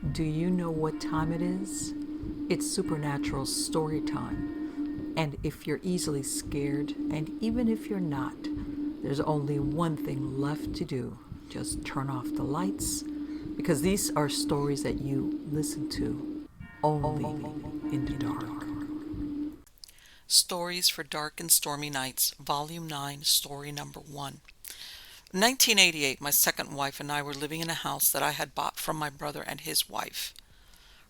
Do you know what time it is? It's supernatural story time. And if you're easily scared, and even if you're not, there's only one thing left to do. Just turn off the lights, because these are stories that you listen to only in the dark. Stories for Dark and Stormy Nights, Volume 9, Story Number 1. In 1988, my second wife and I were living in a house that I had bought from my brother and his wife.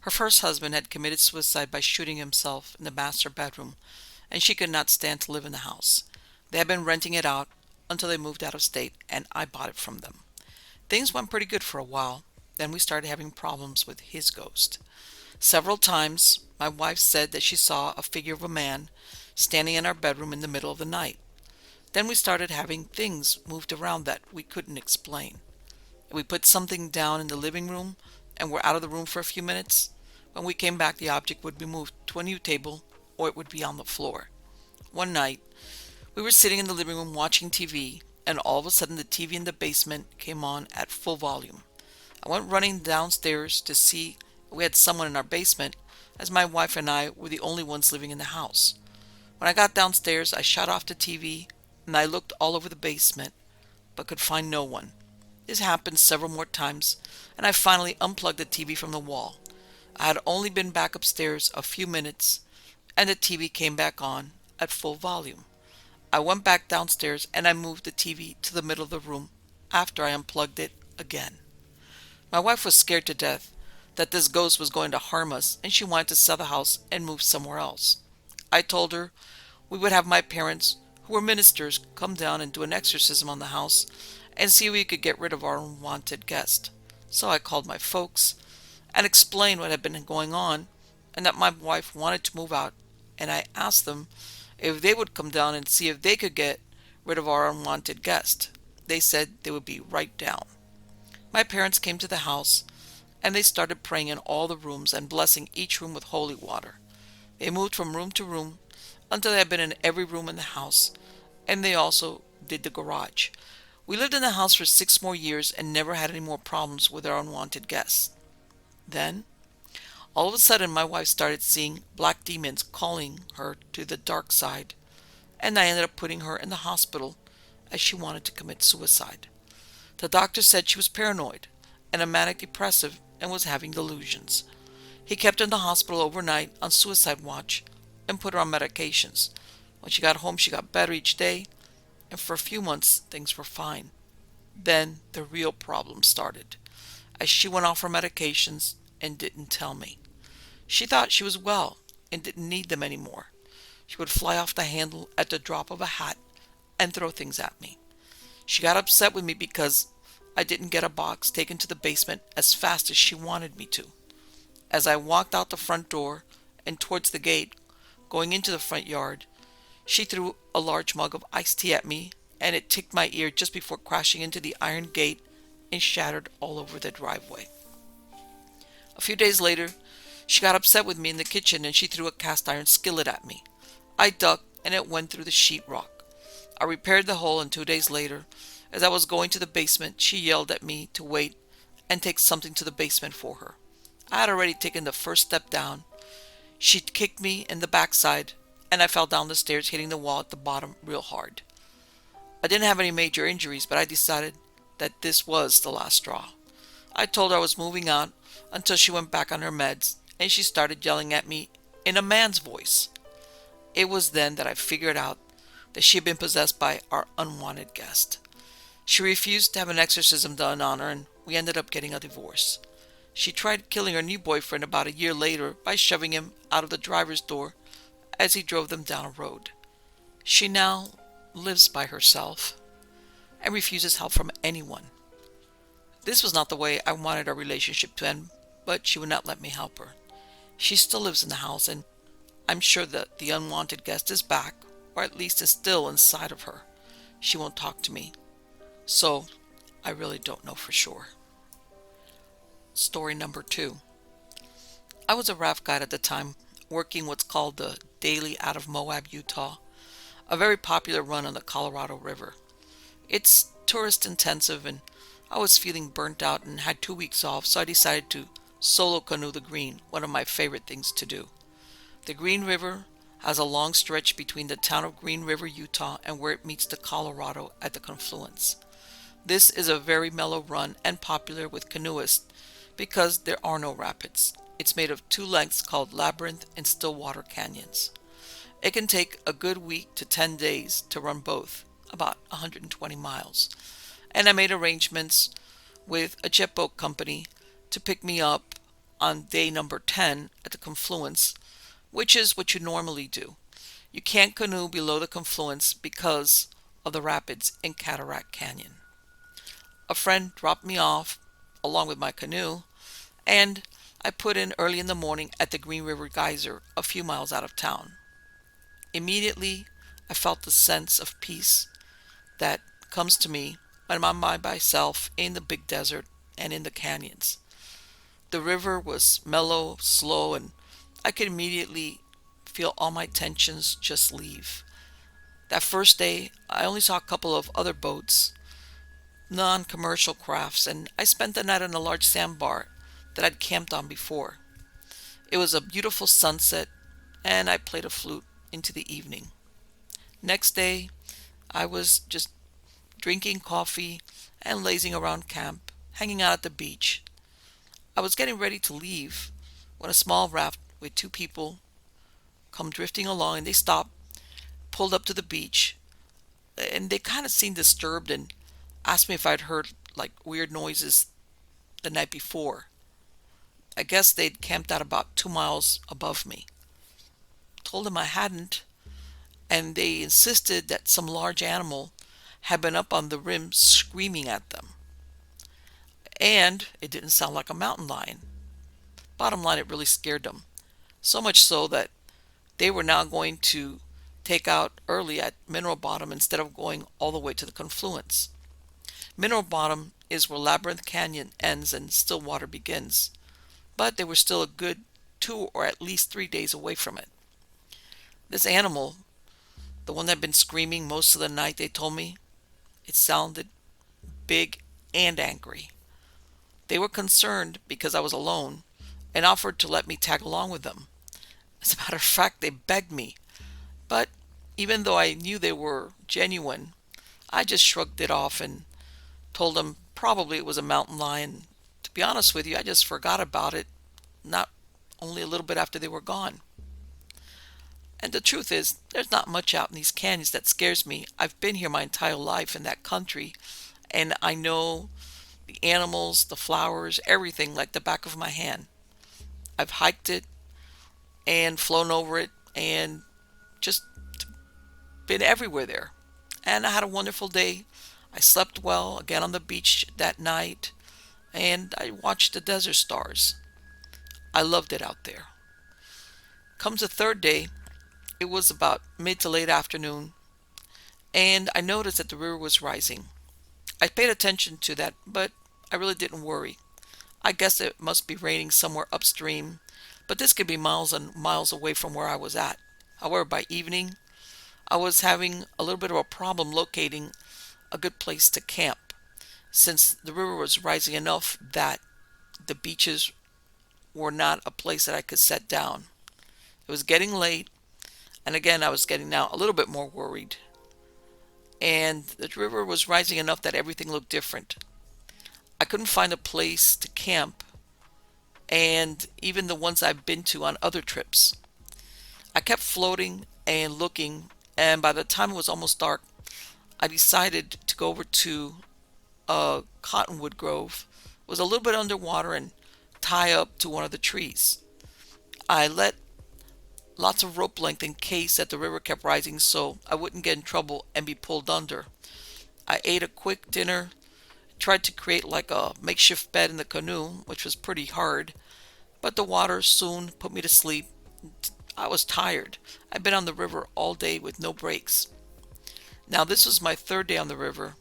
Her first husband had committed suicide by shooting himself in the master bedroom, and she could not stand to live in the house. They had been renting it out until they moved out of state, and I bought it from them. Things went pretty good for a while. Then we started having problems with his ghost. Several times, my wife said that she saw a figure of a man standing in our bedroom in the middle of the night. Then we started having things moved around that we couldn't explain. We put something down in the living room and were out of the room for a few minutes. When we came back, the object would be moved to a new table or it would be on the floor. One night, we were sitting in the living room watching TV, and all of a sudden the TV in the basement came on at full volume. I went running downstairs to see if we had someone in our basement, as my wife and I were the only ones living in the house. When I got downstairs, I shut off the TV and I looked all over the basement, but could find no one. This happened several more times, and I finally unplugged the TV from the wall. I had only been back upstairs a few minutes, and the TV came back on at full volume. I went back downstairs and I moved the TV to the middle of the room after I unplugged it again. My wife was scared to death that this ghost was going to harm us, and she wanted to sell the house and move somewhere else. I told her we would have my parents, who were ministers, come down and do an exorcism on the house and see if we could get rid of our unwanted guest. So I called my folks and explained what had been going on and that my wife wanted to move out, and I asked them if they would come down and see if they could get rid of our unwanted guest. They said they would be right down. My parents came to the house and they started praying in all the rooms and blessing each room with holy water. They moved from room to room until they had been in every room in the house, and they also did the garage. We lived in the house for 6 more years and never had any more problems with our unwanted guests. Then, all of a sudden, my wife started seeing black demons calling her to the dark side, and I ended up putting her in the hospital as she wanted to commit suicide. The doctor said she was paranoid and a manic depressive and was having delusions. He kept her in the hospital overnight on suicide watch and put her on medications. When she got home, she got better each day, and for a few months, things were fine. Then the real problem started, as she went off her medications and didn't tell me. She thought she was well and didn't need them anymore. She would fly off the handle at the drop of a hat and throw things at me. She got upset with me because I didn't get a box taken to the basement as fast as she wanted me to. As I walked out the front door and towards the gate, going into the front yard, she threw a large mug of iced tea at me, and it ticked my ear just before crashing into the iron gate and shattered all over the driveway. A few days later, she got upset with me in the kitchen and she threw a cast iron skillet at me. I ducked and it went through the sheetrock. I repaired the hole, and 2 days later, as I was going to the basement, she yelled at me to wait and take something to the basement for her. I had already taken the first step down. She kicked me in the backside, and I fell down the stairs, hitting the wall at the bottom real hard. I didn't have any major injuries, but I decided that this was the last straw. I told her I was moving out until she went back on her meds, and she started yelling at me in a man's voice. It was then that I figured out that she had been possessed by our unwanted guest. She refused to have an exorcism done on her, and we ended up getting a divorce. She tried killing her new boyfriend about a year later by shoving him out of the driver's door as he drove them down a road. She now lives by herself and refuses help from anyone. This was not the way I wanted our relationship to end, but she would not let me help her. She still lives in the house, and I'm sure that the unwanted guest is back, or at least is still inside of her. She won't talk to me, so I really don't know for sure. Story number 2. I was a raft guide at the time, working what's called the Daily out of Moab, Utah, a very popular run on the Colorado River. It's tourist intensive, and I was feeling burnt out and had 2 weeks off, so I decided to solo canoe the Green, one of my favorite things to do. The Green River has a long stretch between the town of Green River, Utah, and where it meets the Colorado at the confluence. This is a very mellow run and popular with canoeists because there are no rapids. It's made of two lengths called Labyrinth and Stillwater canyons. It can take a good week to 10 days to run both, about 120 miles. And I made arrangements with a jet boat company to pick me up on day number 10 at the confluence, which is what you normally do. You can't canoe below the confluence because of the rapids in Cataract Canyon. A friend dropped me off along with my canoe, and I put in early in the morning at the Green River Geyser a few miles out of town. Immediately, I felt the sense of peace that comes to me when I'm by myself in the big desert and in the canyons. The river was mellow, slow, and I could immediately feel all my tensions just leave. That first day, I only saw a couple of other boats, non-commercial crafts, and I spent the night on a large sandbar that I'd camped on before. It was a beautiful sunset, and I played a flute into the evening. Next day, I was just drinking coffee and lazing around camp, hanging out at the beach. I was getting ready to leave when a small raft with two people come drifting along, and they stopped, pulled up to the beach, and they kind of seemed disturbed and asked me if I'd heard like weird noises the night before. I guess they'd camped out about 2 miles above me. Told them I hadn't, and they insisted that some large animal had been up on the rim screaming at them. And it didn't sound like a mountain lion. Bottom line, it really scared them. So much so that they were now going to take out early at Mineral Bottom instead of going all the way to the confluence. Mineral Bottom is where Labyrinth Canyon ends and Stillwater begins, but they were still a good 2 or at least 3 days away from it. This animal, the one that had been screaming most of the night, they told me, it sounded big and angry. They were concerned because I was alone and offered to let me tag along with them. As a matter of fact, they begged me. But even though I knew they were genuine, I just shrugged it off and told them probably it was a mountain lion. To be honest with you, I just forgot about it, not only a little bit after they were gone. And the truth is, there's not much out in these canyons that scares me. I've been here my entire life in that country, and I know the animals, the flowers, everything like the back of my hand. I've hiked it and flown over it and just been everywhere there. And I had a wonderful day. I slept well again on the beach that night, and I watched the desert stars. I loved it out there. Comes the third day, it was about mid to late afternoon, and I noticed that the river was rising. I paid attention to that, but I really didn't worry. I guess it must be raining somewhere upstream, but this could be miles and miles away from where I was at. However, by evening, I was having a little bit of a problem locating a good place to camp, since the river was rising enough that the beaches were not a place that I could set down. It was getting late, and again, I was getting now a little bit more worried. And the river was rising enough that everything looked different. I couldn't find a place to camp, and even the ones I've been to on other trips. I kept floating and looking, and by the time it was almost dark, I decided to go over to a cottonwood grove. It was a little bit underwater and tie up to one of the trees. I let lots of rope length in case that the river kept rising so I wouldn't get in trouble and be pulled under. I ate a quick dinner, tried to create like a makeshift bed in the canoe, which was pretty hard, but the water soon put me to sleep. I was tired. I'd been on the river all day with no breaks. Now this was my third day on the river.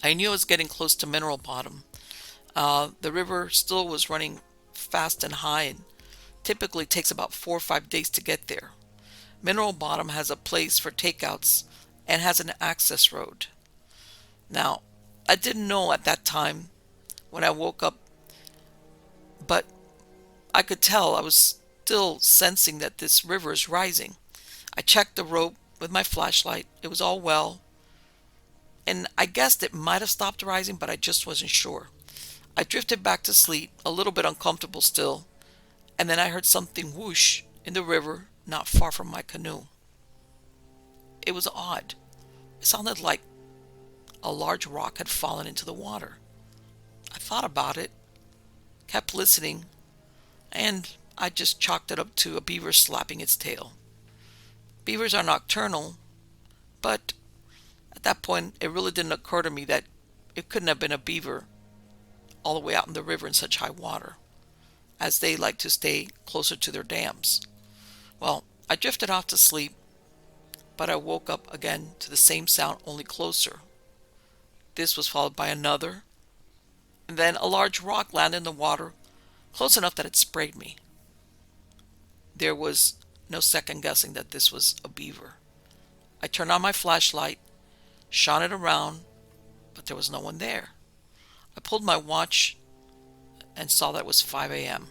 I knew I was getting close to Mineral Bottom. The river still was running fast and high, and typically takes about 4 or 5 days to get there. Mineral Bottom has a place for takeouts and has an access road. Now, I didn't know at that time when I woke up but I could tell I was still sensing that this river is rising. I checked the rope with my flashlight. It was all well, and I guessed it might have stopped rising, but I just wasn't sure. I drifted back to sleep, a little bit uncomfortable still, and then I heard something whoosh in the river not far from my canoe. It was odd. It sounded like a large rock had fallen into the water. I thought about it, kept listening, and I just chalked it up to a beaver slapping its tail. Beavers are nocturnal, but at that point it really didn't occur to me that it couldn't have been a beaver all the way out in the river in such high water, as they like to stay closer to their dams. Well, I drifted off to sleep, but I woke up again to the same sound, only closer. This was followed by another, and then a large rock landed in the water, close enough that it sprayed me. There was no second guessing that this was a beaver. I turned on my flashlight, shone it around, but there was no one there. I pulled my watch and saw that it was 5 a.m.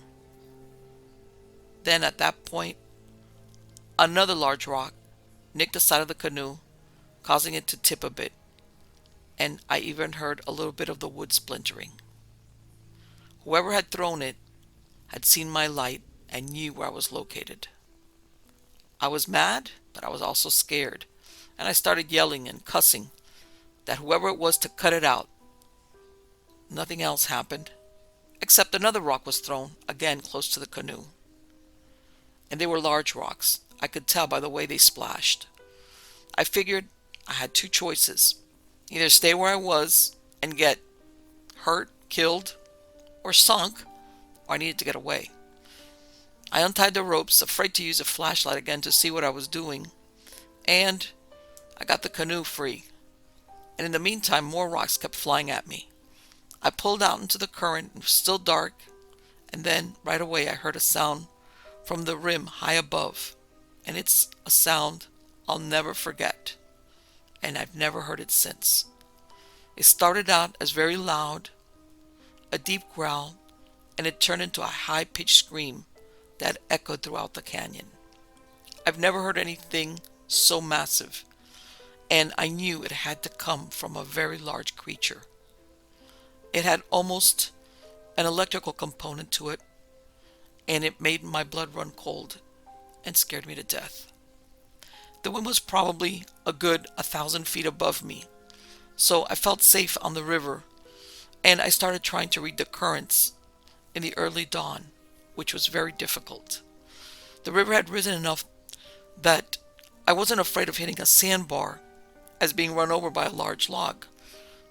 Then at that point, another large rock nicked the side of the canoe, causing it to tip a bit, and I even heard a little bit of the wood splintering. Whoever had thrown it had seen my light and knew where I was located. I was mad, but I was also scared, and I started yelling and cussing that whoever it was to cut it out. Nothing else happened, except another rock was thrown, again close to the canoe. And they were large rocks. I could tell by the way they splashed. I figured I had two choices: either stay where I was and get hurt, killed, or sunk, or I needed to get away. I untied the ropes, afraid to use a flashlight again to see what I was doing, and I got the canoe free. And in the meantime, more rocks kept flying at me. I pulled out into the current. It was still dark, and then right away I heard a sound from the rim high above, and it's a sound I'll never forget, and I've never heard it since. It started out as very loud, a deep growl, and it turned into a high-pitched scream that echoed throughout the canyon. I've never heard anything so massive, and I knew it had to come from a very large creature. It had almost an electrical component to it, and it made my blood run cold and scared me to death. The wind was probably a good 1,000 feet above me, so I felt safe on the river, and I started trying to read the currents in the early dawn, which was very difficult. The river had risen enough that I wasn't afraid of hitting a sandbar as being run over by a large log,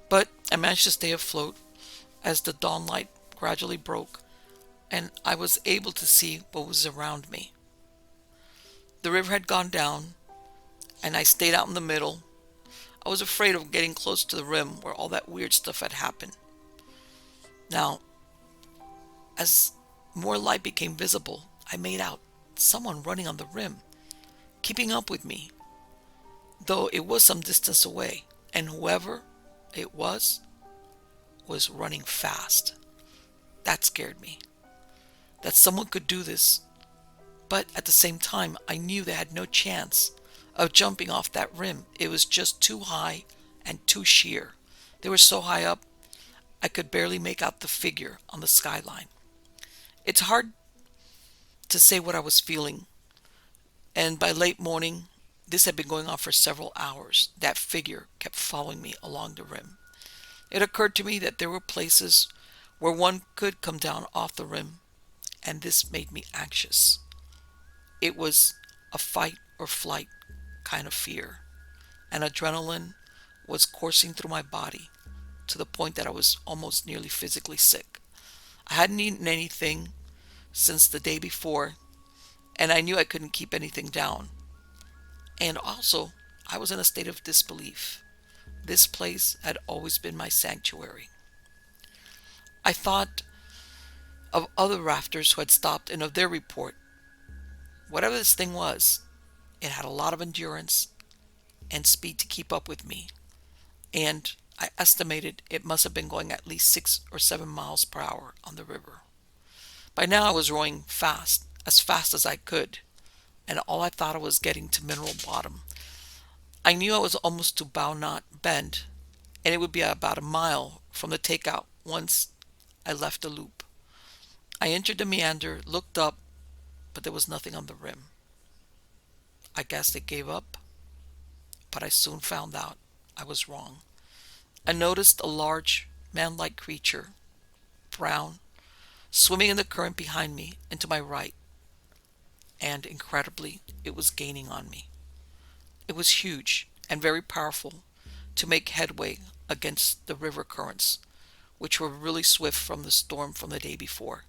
but I managed to stay afloat as the dawn light gradually broke and I was able to see what was around me. The river had gone down, and I stayed out in the middle. I was afraid of getting close to the rim where all that weird stuff had happened. Now, as more light became visible, I made out someone running on the rim, keeping up with me, though it was some distance away, and whoever it was running fast. That scared me. That someone could do this, but at the same time, I knew they had no chance of jumping off that rim. It was just too high and too sheer. They were so high up, I could barely make out the figure on the skyline. It's hard to say what I was feeling, and by late morning, this had been going on for several hours. That figure kept following me along the rim. It occurred to me that there were places where one could come down off the rim, and this made me anxious. It was a fight or flight kind of fear, and adrenaline was coursing through my body to the point that I was almost nearly physically sick. I hadn't eaten anything since the day before, and I knew I couldn't keep anything down. And also, I was in a state of disbelief. This place had always been my sanctuary. I thought of other rafters who had stopped and of their report. Whatever this thing was, it had a lot of endurance and speed to keep up with me, and I estimated it must have been going at least 6 or 7 miles per hour on the river. By now I was rowing fast as I could, and all I thought was getting to mineral bottom. I knew I was almost to Bow Knot Bend, and it would be about a mile from the takeout once I left the loop. I entered the meander, looked up, but there was nothing on the rim. I guessed it gave up, but I soon found out I was wrong. I noticed a large, man-like creature, brown, swimming in the current behind me and to my right, and incredibly, it was gaining on me. It was huge and very powerful to make headway against the river currents, which were really swift from the storm from the day before.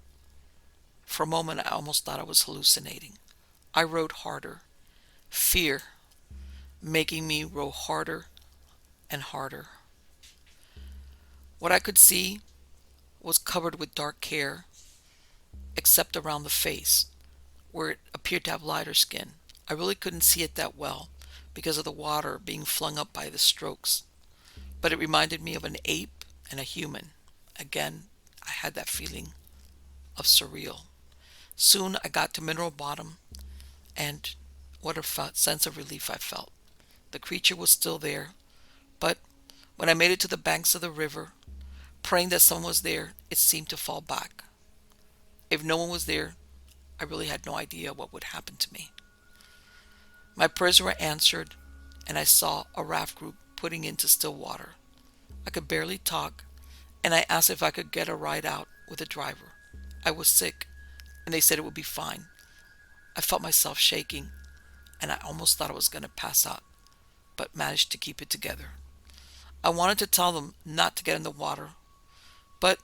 For a moment, I almost thought I was hallucinating. I rowed harder, fear making me row harder and harder. What I could see was covered with dark hair, except around the face, where it appeared to have lighter skin. I really couldn't see it that well because of the water being flung up by the strokes, but it reminded me of an ape and a human. Again, I had that feeling of surreal. Soon I got to mineral bottom, and what a sense of relief I felt. The creature was still there, but when I made it to the banks of the river, praying that someone was there, it seemed to fall back. If no one was there, I really had no idea what would happen to me. My prayers were answered, and I saw a raft group putting into still water. I could barely talk, and I asked if I could get a ride out with a driver. I was sick, and they said it would be fine. I felt myself shaking, and I almost thought I was going to pass out, but managed to keep it together. I wanted to tell them not to get in the water, but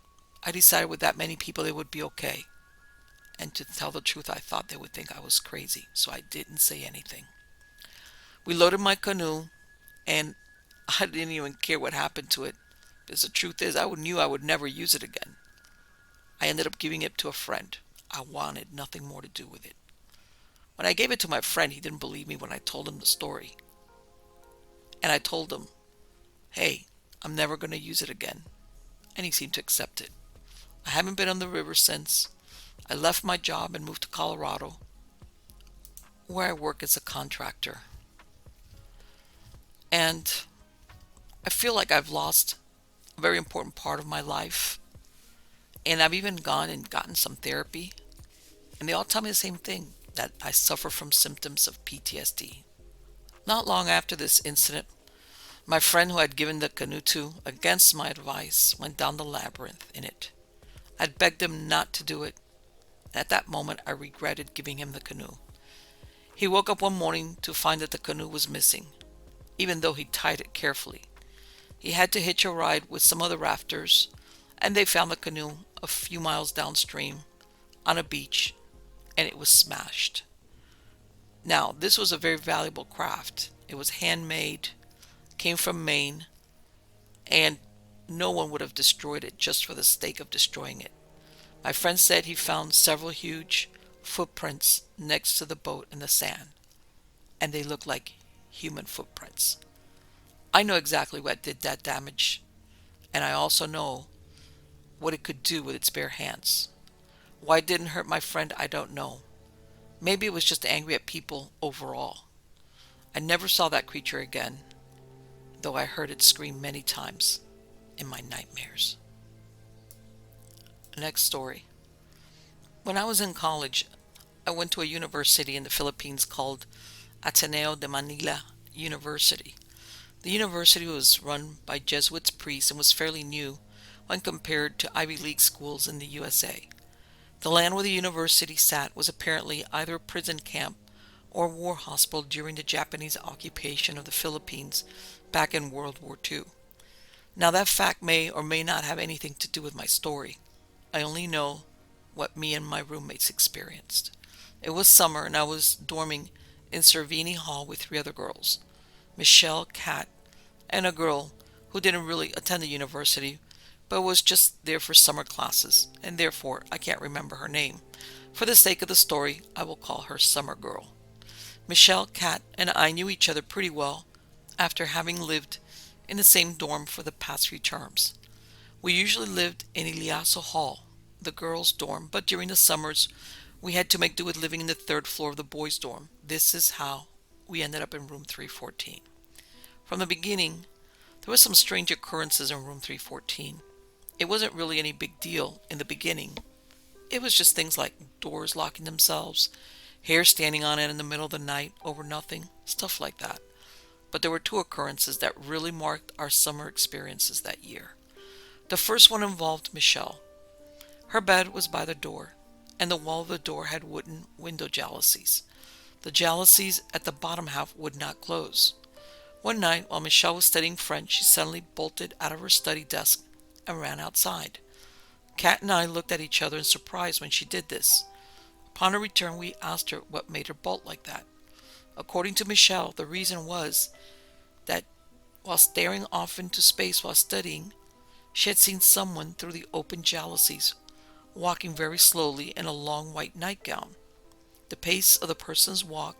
I decided with that many people they would be okay. And to tell the truth, I thought they would think I was crazy, so I didn't say anything. We loaded my canoe, and I didn't even care what happened to it, because the truth is I knew I would never use it again. I ended up giving it to a friend. I wanted nothing more to do with it. When I gave it to my friend, he didn't believe me when I told him the story. And I told him, hey, I'm never going to use it again. And he seemed to accept it. I haven't been on the river since. I left my job and moved to Colorado, where I work as a contractor. And I feel like I've lost a very important part of my life. And I've even gone and gotten some therapy. And they all tell me the same thing, that I suffer from symptoms of PTSD. Not long after this incident, my friend who I'd given the canoe to, against my advice, went down the labyrinth in it. I'd begged him not to do it. At that moment, I regretted giving him the canoe. He woke up one morning to find that the canoe was missing, even though he tied it carefully. He had to hitch a ride with some other rafters, and they found the canoe a few miles downstream on a beach, and it was smashed. Now, this was a very valuable craft. It was handmade, came from Maine, and no one would have destroyed it just for the sake of destroying it. My friend said he found several huge footprints next to the boat in the sand, and they looked like human footprints. I know exactly what did that damage, and I also know what it could do with its bare hands. Why it didn't hurt my friend, I don't know. Maybe it was just angry at people overall. I never saw that creature again, though I heard it scream many times in my nightmares. Next story. When I was in college, I went to a university in the Philippines called Ateneo de Manila University. The university was run by Jesuit priests and was fairly new when compared to Ivy League schools in the USA. The land where the university sat was apparently either a prison camp or a war hospital during the Japanese occupation of the Philippines back in World War II. Now that fact may or may not have anything to do with my story. I only know what me and my roommates experienced. It was summer and I was dorming in Cervini Hall with 3 other girls, Michelle, Kat, and a girl who didn't really attend the university but was just there for summer classes, and therefore I can't remember her name. For the sake of the story, I will call her Summer Girl. Michelle, Kat, and I knew each other pretty well after having lived in the same dorm for the past few terms. We usually lived in Iliaso Hall, the girls' dorm, but during the summers we had to make do with living in the third floor of the boys' dorm. This is how we ended up in room 314. From the beginning, there were some strange occurrences in room 314. It wasn't really any big deal in the beginning. It was just things like doors locking themselves, hair standing on end in the middle of the night over nothing, stuff like that. But there were two occurrences that really marked our summer experiences that year. The first one involved Michelle. Her bed was by the door, and the wall of the door had wooden window jalousies. The jalousies at the bottom half would not close. One night, while Michelle was studying French, she suddenly bolted out of her study desk and ran outside. Kat and I looked at each other in surprise when she did this. Upon her return, we asked her what made her bolt like that. According to Michelle, the reason was that while staring off into space while studying, she had seen someone through the open jalousies, walking very slowly in a long white nightgown. The pace of the person's walk,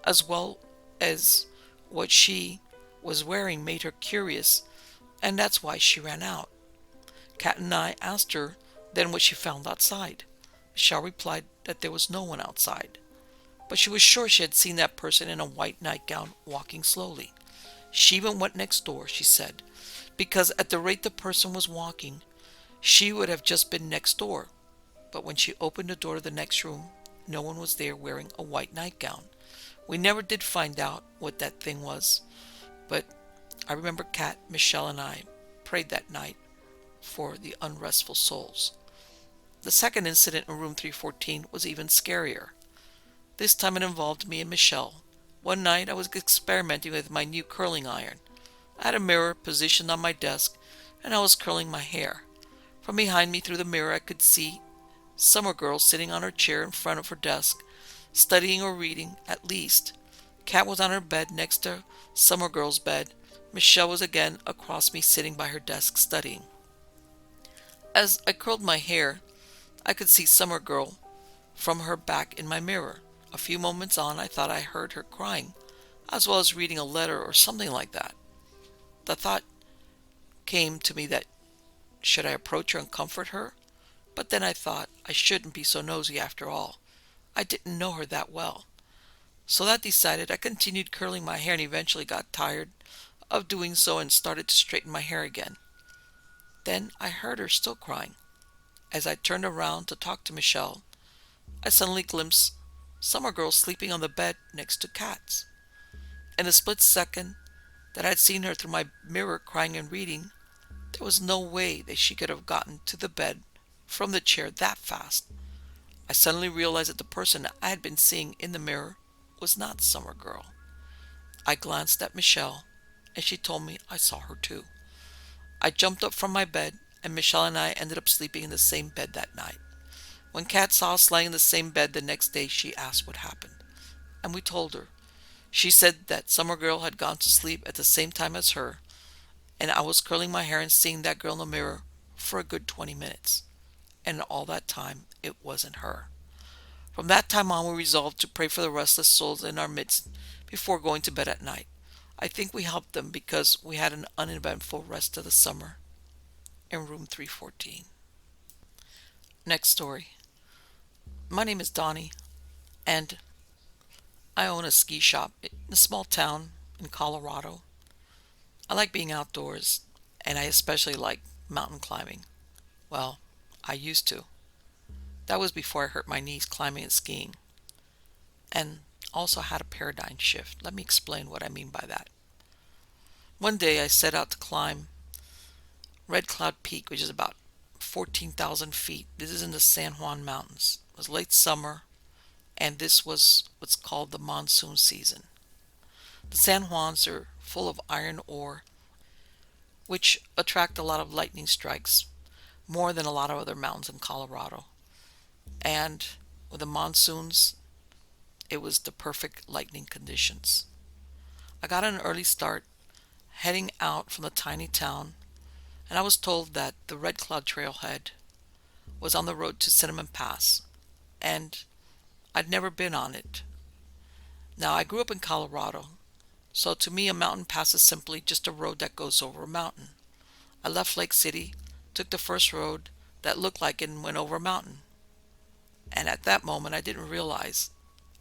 as well as what she was wearing, made her curious, and that's why she ran out. Kat and I asked her then what she found outside. Michelle replied that there was no one outside, but she was sure she had seen that person in a white nightgown walking slowly. She even went next door, she said, because at the rate the person was walking, she would have just been next door. But when she opened the door to the next room, no one was there wearing a white nightgown. We never did find out what that thing was, but I remember Kat, Michelle, and I prayed that night for the unrestful souls. The second incident in room 314 was even scarier. This time it involved me and Michelle. One night I was experimenting with my new curling iron. I had a mirror positioned on my desk, and I was curling my hair. From behind me through the mirror I could see Summer Girl sitting on her chair in front of her desk, studying or reading, at least. Kat was on her bed next to Summer Girl's bed. Michelle was again across me sitting by her desk studying. As I curled my hair, I could see Summer Girl from her back in my mirror. A few moments on, I thought I heard her crying, as well as reading a letter or something like that. The thought came to me that should I approach her and comfort her? But then I thought I shouldn't be so nosy after all. I didn't know her that well. So that decided, I continued curling my hair and eventually got tired of doing so and started to straighten my hair again. Then I heard her still crying. As I turned around to talk to Michelle, I suddenly glimpsed Summer Girl sleeping on the bed next to Kat's. In the split second that I'd seen her through my mirror crying and reading, there was no way that she could have gotten to the bed from the chair that fast. I suddenly realized that the person I had been seeing in the mirror was not Summer Girl. I glanced at Michelle, and she told me I saw her too. I jumped up from my bed, and Michelle and I ended up sleeping in the same bed that night. When Kat saw us lying in the same bed the next day, she asked what happened, and we told her. She said that Summer Girl had gone to sleep at the same time as her, and I was curling my hair and seeing that girl in the mirror for a good 20 minutes. And all that time, it wasn't her. From that time on, we resolved to pray for the restless souls in our midst before going to bed at night. I think we helped them because we had an uneventful rest of the summer in room 314. Next story. My name is Donnie, and I own a ski shop in a small town in Colorado. I like being outdoors, and I especially like mountain climbing. Well, I used to. That was before I hurt my knees climbing and skiing. And also had a paradigm shift. Let me explain what I mean by that. One day I set out to climb Red Cloud Peak, which is about 14,000 feet. This is in the San Juan Mountains. It was late summer, and this was what's called the monsoon season. The San Juans are full of iron ore, which attract a lot of lightning strikes, more than a lot of other mountains in Colorado. And with the monsoons, it was the perfect lightning conditions. I got an early start, heading out from the tiny town, and I was told that the Red Cloud Trailhead was on the road to Cinnamon Pass, and I'd never been on it. Now, I grew up in Colorado, so to me a mountain pass is simply just a road that goes over a mountain. I left Lake City, took the first road that looked like it went over a mountain. And at that moment, I didn't realize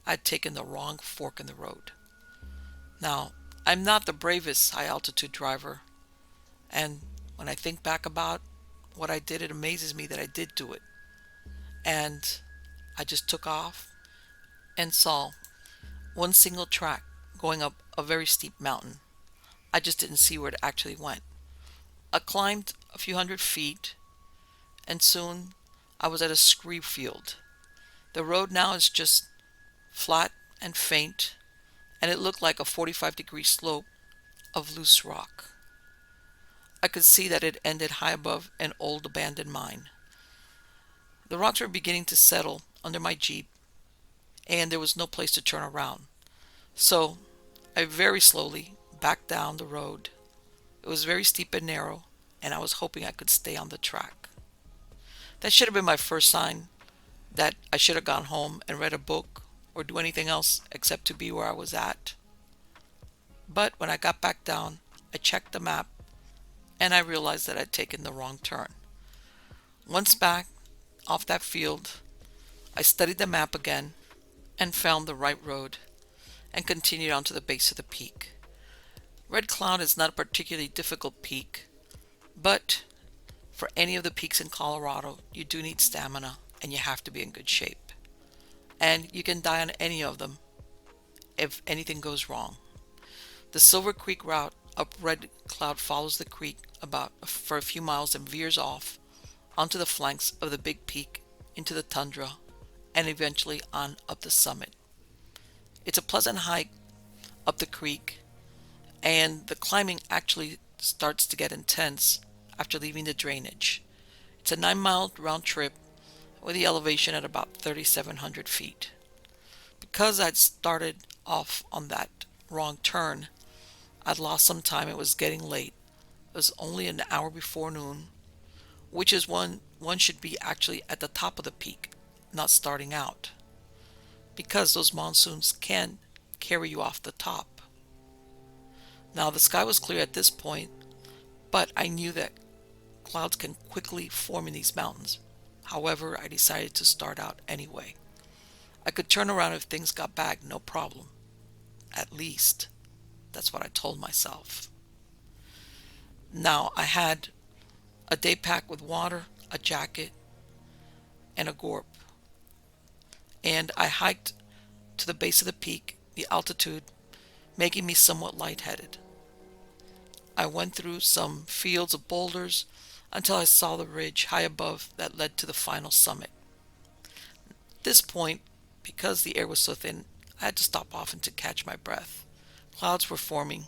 I'd taken the wrong fork in the road. Now, I'm not the bravest high altitude driver, and when I think back about what I did, it amazes me that I did do it. And I just took off and saw one single track going up a very steep mountain. I just didn't see where it actually went. I climbed a few hundred feet, and soon I was at a scree field. The road now is just flat and faint, and it looked like a 45-degree slope of loose rock. I could see that it ended high above an old abandoned mine. The rocks were beginning to settle under my Jeep, and there was no place to turn around. So I very slowly backed down the road. It was very steep and narrow, and I was hoping I could stay on the track. That should have been my first sign that I should have gone home and read a book or do anything else except to be where I was at. But when I got back down, I checked the map, and I realized that I'd taken the wrong turn. Once back off that field, I studied the map again and found the right road and continued on to the base of the peak. Red Cloud is not a particularly difficult peak, but for any of the peaks in Colorado, you do need stamina and you have to be in good shape. And you can die on any of them if anything goes wrong. The Silver Creek route up Red Cloud follows the creek for a few miles and veers off onto the flanks of the big peak into the tundra and eventually on up the summit. It's a pleasant hike up the creek, and the climbing actually starts to get intense after leaving the drainage. It's a 9-mile round trip with the elevation at about 3,700 feet. Because I'd started off on that wrong turn, I'd lost some time. It was getting late. It was only an hour before noon, which is when one should be actually at the top of the peak, not starting out, because those monsoons can carry you off the top. Now the sky was clear at this point, but I knew that clouds can quickly form in these mountains. However, I decided to start out anyway. I could turn around if things got bad, no problem. At least, that's what I told myself. Now, I had a day pack with water, a jacket, and a gorp. And I hiked to the base of the peak, the altitude, making me somewhat lightheaded. I went through some fields of boulders until I saw the ridge high above that led to the final summit. At this point, because the air was so thin, I had to stop often to catch my breath. Clouds were forming,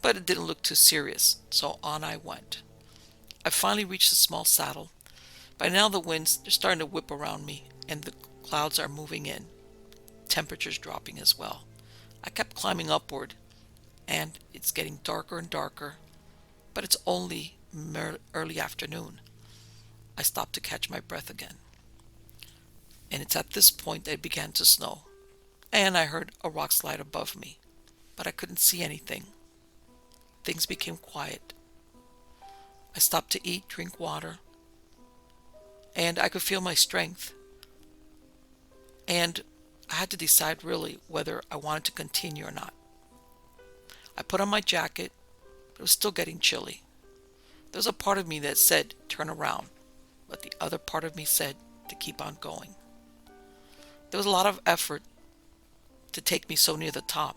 but it didn't look too serious, so on I went. I finally reached a small saddle. By now the winds are starting to whip around me, and the clouds are moving in. Temperature's dropping as well. I kept climbing upward, and it's getting darker and darker, but it's only early afternoon. I stopped to catch my breath again. And it's at this point that it began to snow, and I heard a rock slide above me, but I couldn't see anything. Things became quiet. I stopped to eat, drink water, and I could feel my strength. And I had to decide really whether I wanted to continue or not. I put on my jacket, but it was still getting chilly. There was a part of me that said, turn around, but the other part of me said to keep on going. There was a lot of effort to take me so near the top,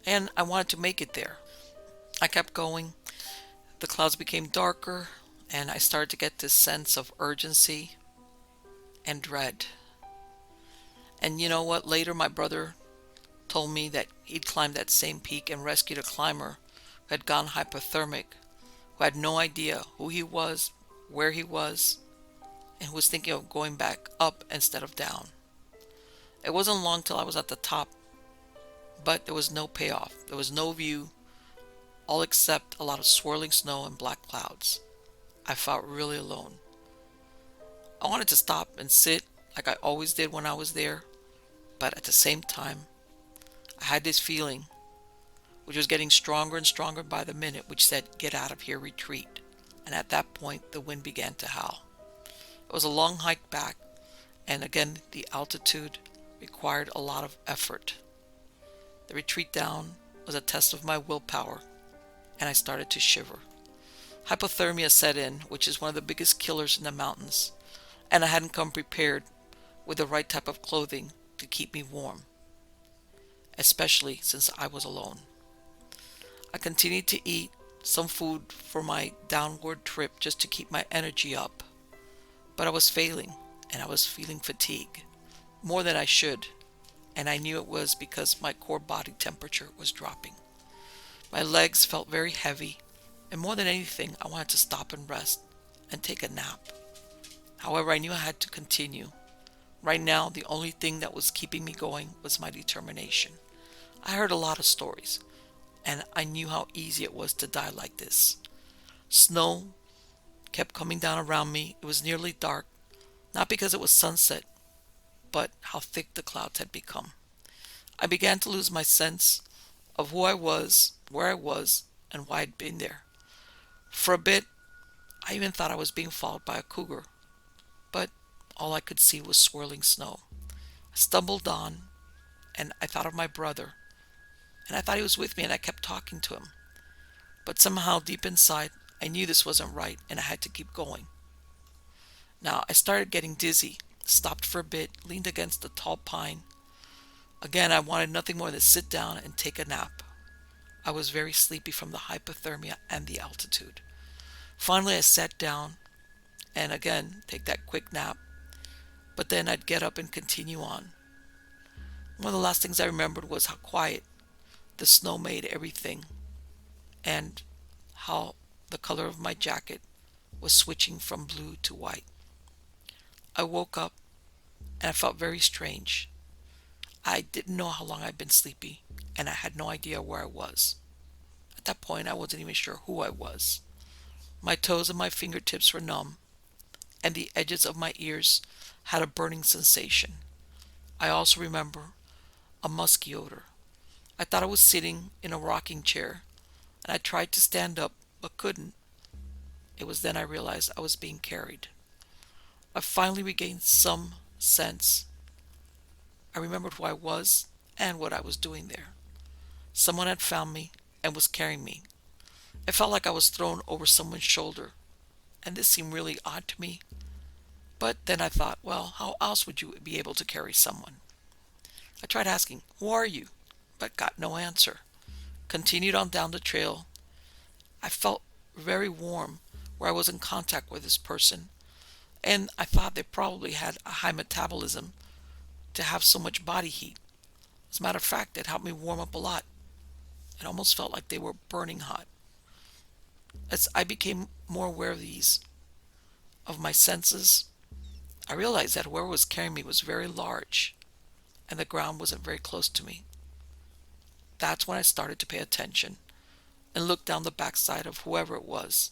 and I wanted to make it there. I kept going. The clouds became darker, and I started to get this sense of urgency and dread. And you know what? Later, my brother told me that he'd climbed that same peak and rescued a climber who had gone hypothermic, who had no idea who he was, where he was, and who was thinking of going back up instead of down. It wasn't long till I was at the top, but there was no payoff. There was no view, all except a lot of swirling snow and black clouds. I felt really alone. I wanted to stop and sit like I always did when I was there, but at the same time, I had this feeling, which was getting stronger and stronger by the minute, which said, get out of here, retreat. And at that point, the wind began to howl. It was a long hike back, and again, the altitude required a lot of effort. The retreat down was a test of my willpower, and I started to shiver. Hypothermia set in, which is one of the biggest killers in the mountains, and I hadn't come prepared with the right type of clothing to keep me warm, especially since I was alone. I continued to eat some food for my downward trip just to keep my energy up, but I was failing, and I was feeling fatigue, more than I should, and I knew it was because my core body temperature was dropping. My legs felt very heavy, and more than anything, I wanted to stop and rest and take a nap. However, I knew I had to continue. Right now, the only thing that was keeping me going was my determination. I heard a lot of stories, and I knew how easy it was to die like this. Snow kept coming down around me. It was nearly dark, not because it was sunset, but how thick the clouds had become. I began to lose my sense of who I was, where I was, and why I'd been there. For a bit, I even thought I was being followed by a cougar, but all I could see was swirling snow. I stumbled on, and I thought of my brother, and I thought he was with me, and I kept talking to him. But somehow, deep inside, I knew this wasn't right, and I had to keep going. Now, I started getting dizzy, stopped for a bit, leaned against a tall pine. Again, I wanted nothing more than to sit down and take a nap. I was very sleepy from the hypothermia and the altitude. Finally, I sat down and again take that quick nap, but then I'd get up and continue on. One of the last things I remembered was how quiet the snow made everything, and how the color of my jacket was switching from blue to white. I woke up and I felt very strange. I didn't know how long I'd been sleepy, and I had no idea where I was. At that point, I wasn't even sure who I was. My toes and my fingertips were numb, and the edges of my ears had a burning sensation. I also remember a musky odor. I thought I was sitting in a rocking chair, and I tried to stand up, but couldn't. It was then I realized I was being carried. I finally regained some sense. I remembered who I was and what I was doing there. Someone had found me and was carrying me. It felt like I was thrown over someone's shoulder, and this seemed really odd to me. But then I thought, well, how else would you be able to carry someone? I tried asking, "Who are you?" but got no answer. Continued on down the trail. I felt very warm where I was in contact with this person, and I thought they probably had a high metabolism to have so much body heat. As a matter of fact, it helped me warm up a lot. It almost felt like they were burning hot. As I became more aware of my senses, I realized that whoever was carrying me was very large, and the ground wasn't very close to me. That's when I started to pay attention and look down the backside of whoever it was,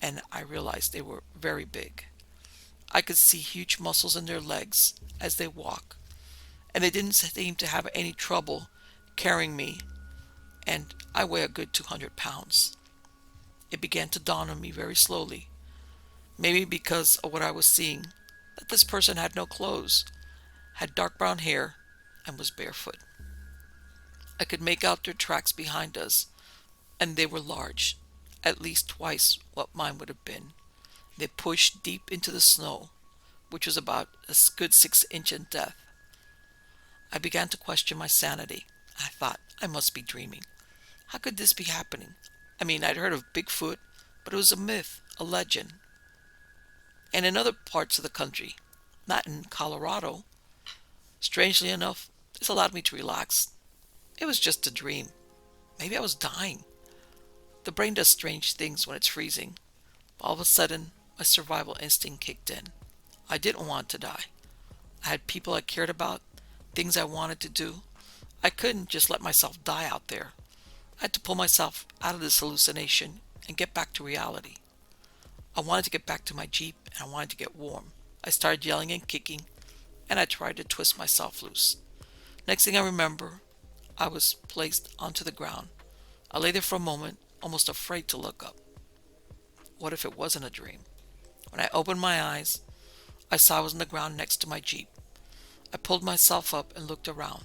and I realized they were very big. I could see huge muscles in their legs as they walk, and they didn't seem to have any trouble carrying me, and I weigh a good 200 pounds. It began to dawn on me very slowly, maybe because of what I was seeing, that this person had no clothes, had dark brown hair, and was barefoot. I could make out their tracks behind us, and they were large, at least twice what mine would have been. They pushed deep into the snow, which was about a good 6 inches in depth. I began to question my sanity. I thought, I must be dreaming. How could this be happening? I mean, I'd heard of Bigfoot, but it was a myth, a legend. And in other parts of the country, not in Colorado, strangely enough, this allowed me to relax. It was just a dream. Maybe I was dying. The brain does strange things when it's freezing. All of a sudden, my survival instinct kicked in. I didn't want to die. I had people I cared about, things I wanted to do. I couldn't just let myself die out there. I had to pull myself out of this hallucination and get back to reality. I wanted to get back to my Jeep, and I wanted to get warm. I started yelling and kicking, and I tried to twist myself loose. Next thing I remember, I was placed onto the ground. I lay there for a moment, almost afraid to look up. What if it wasn't a dream? When I opened my eyes, I saw I was on the ground next to my Jeep. I pulled myself up and looked around.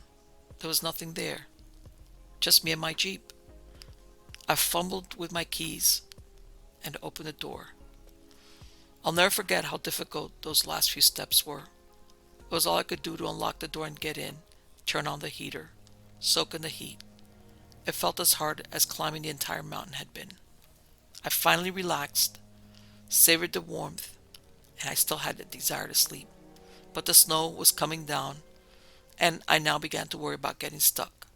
There was nothing there, just me and my Jeep. I fumbled with my keys and opened the door. I'll never forget how difficult those last few steps were. It was all I could do to unlock the door and get in, turn on the heater, soak in the heat. It felt as hard as climbing the entire mountain had been. I finally relaxed, savored the warmth, and I still had the desire to sleep. But the snow was coming down, and I now began to worry about getting stuck.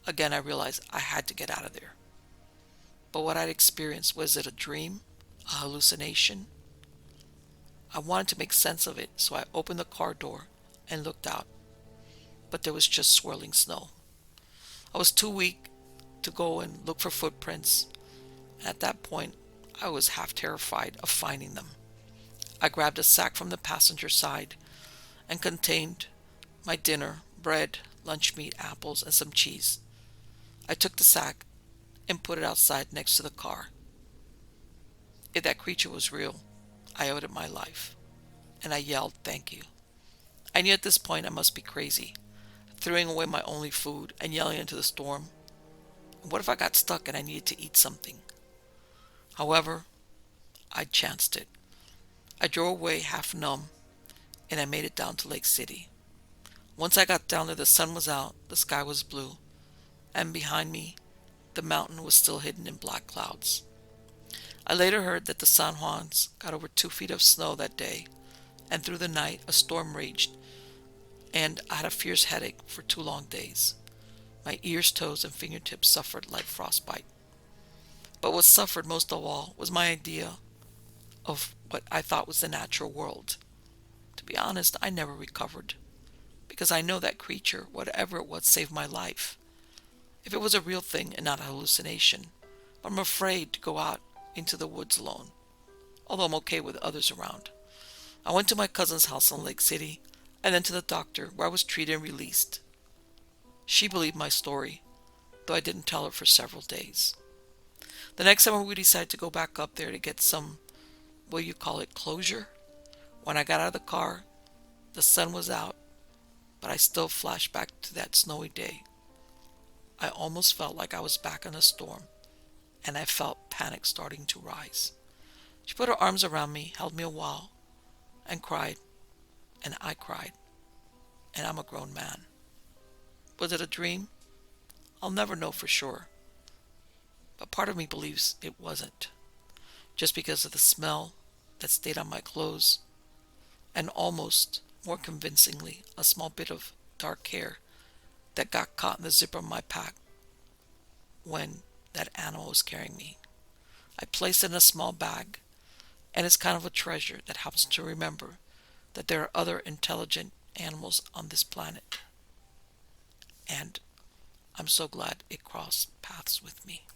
Again, I realized I had to get out of there. But what I'd experienced, was it a dream? A hallucination? I wanted to make sense of it, so I opened the car door and looked out. But there was just swirling snow. I was too weak to go and look for footprints. At that point, I was half terrified of finding them. I grabbed a sack from the passenger side and contained my dinner, bread, lunch meat, apples, and some cheese. I took the sack and put it outside next to the car. If that creature was real, I owed it my life, and I yelled, "Thank you." I knew at this point I must be crazy, throwing away my only food and yelling into the storm. What if I got stuck and I needed to eat something? However, I chanced it. I drove away half numb, and I made it down to Lake City. Once I got down there, the sun was out, the sky was blue, and behind me, the mountain was still hidden in black clouds. I later heard that the San Juans got over 2 feet of snow that day, and through the night a storm raged, and I had a fierce headache for 2 long days. My ears, toes, and fingertips suffered like frostbite. But what suffered most of all was my idea of what I thought was the natural world. To be honest, I never recovered, because I know that creature, whatever it was, saved my life. If it was a real thing and not a hallucination, but I'm afraid to go out into the woods alone, although I'm okay with others around. I went to my cousin's house in Lake City, and then to the doctor, where I was treated and released. She believed my story, though I didn't tell her for several days. The next summer we decided to go back up there to get some, what you call it, closure. When I got out of the car, the sun was out, but I still flashed back to that snowy day. I almost felt like I was back in a storm, and I felt panic starting to rise. She put her arms around me, held me a while, and cried, and I cried, and I'm a grown man. Was it a dream? I'll never know for sure, but part of me believes it wasn't, just because of the smell that stayed on my clothes, and almost more convincingly, a small bit of dark hair that got caught in the zipper of my pack when that animal was carrying me. I placed it in a small bag, and it's kind of a treasure that helps to remember that there are other intelligent animals on this planet. And I'm so glad it crossed paths with me.